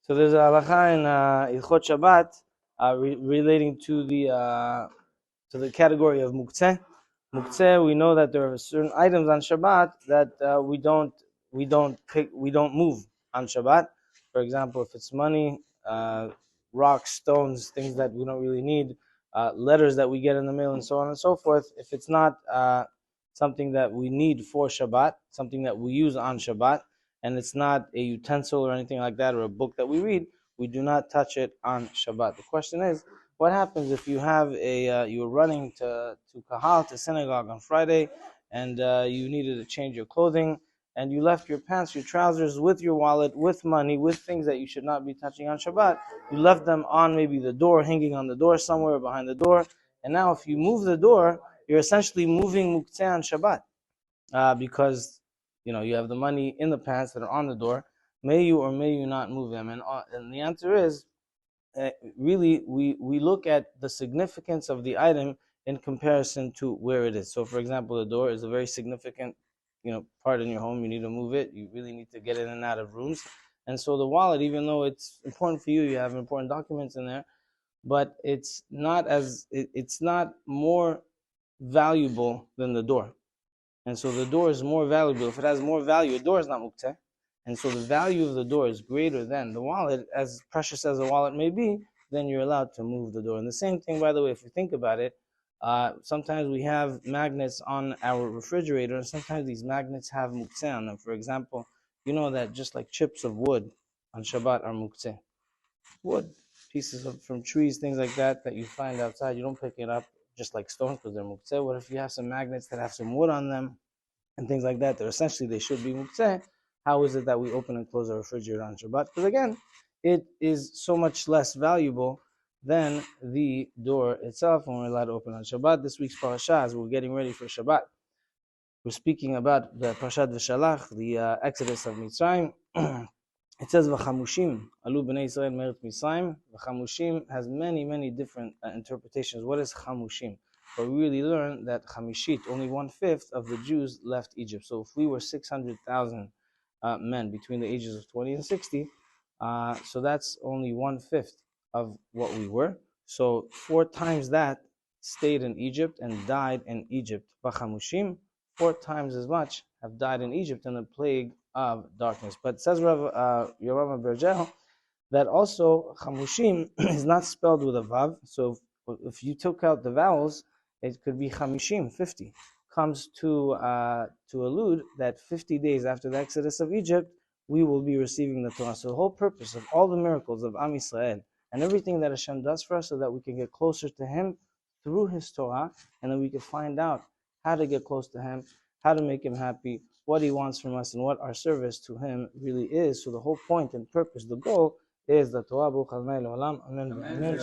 So there's a halacha in Ilchot Shabbat relating to the category of muktzeh. Muktzeh, we know that there are certain items on Shabbat that we don't move on Shabbat. For example, if it's money, rocks, stones, things that we don't really need, letters that we get in the mail, and so on and so forth. If it's not something that we need for Shabbat, something that we use on Shabbat, and it's not a utensil or anything like that, or a book that we read, we do not touch it on Shabbat. The question is, what happens if you have you're running to Kahal, to synagogue on Friday, and you needed to change your clothing, and you left your pants, your trousers, with your wallet, with money, with things that you should not be touching on Shabbat. You left them on maybe the door, hanging on the door somewhere behind the door, and now if you move the door, you're essentially moving muktzeh on Shabbat, because you have the money in the pants that are on the door. May you or may you not move them? And the answer is, really, we look at the significance of the item in comparison to where it is. So, for example, the door is a very significant, part in your home. You need to move it. You really need to get in and out of rooms. And so the wallet, even though it's important for you, you have important documents in there, but it's not more valuable than the door. And so the door is more valuable. If it has more value, a door is not muktzeh. And so the value of the door is greater than the wallet. As precious as a wallet may be, then you're allowed to move the door. And the same thing, by the way, if you think about it, sometimes we have magnets on our refrigerator, and sometimes these magnets have muktzeh on them. For example, you know that just like chips of wood on Shabbat are muktzeh. Wood, pieces from trees, things like that you find outside, you don't pick it up just like stones because they're muktzeh. What if you have some magnets that have some wood on them and things like that? They should be muktzeh. How is it that we open and close our refrigerator on Shabbat? Because again, it is so much less valuable than the door itself when we're allowed to open on Shabbat. This week's perasha, as we're getting ready for Shabbat, we're speaking about the Parashat Beshalach, the Exodus of Mitzrayim. It says, "V'chamushim alu b'nei Yisrael me'eretz Mitzrayim." V'chamushim has many, many different interpretations. What is chamushim? But we really learn that chamishit, only 1/5 of the Jews left Egypt. So if we were 600,000 men between the ages of 20 and 60, so that's only 1/5 of what we were. So 4 times that stayed in Egypt and died in Egypt. V'chamushim, 4 times as much have died in Egypt in the plague of darkness. But it says Rabbi Benchlouch that also chamushim is not spelled with a vav. So if you took out the vowels, it could be chamishim, 50. Comes to allude that 50 days after the Exodus of Egypt, we will be receiving the Torah. So the whole purpose of all the miracles of Am Yisrael and everything that Hashem does for us, so that we can get closer to Him through His Torah, and then we can find out how to get close to Him, how to make Him happy, what He wants from us, and what our service to Him really is. So the whole point and purpose, the goal, is the Torah. Amen. Amen.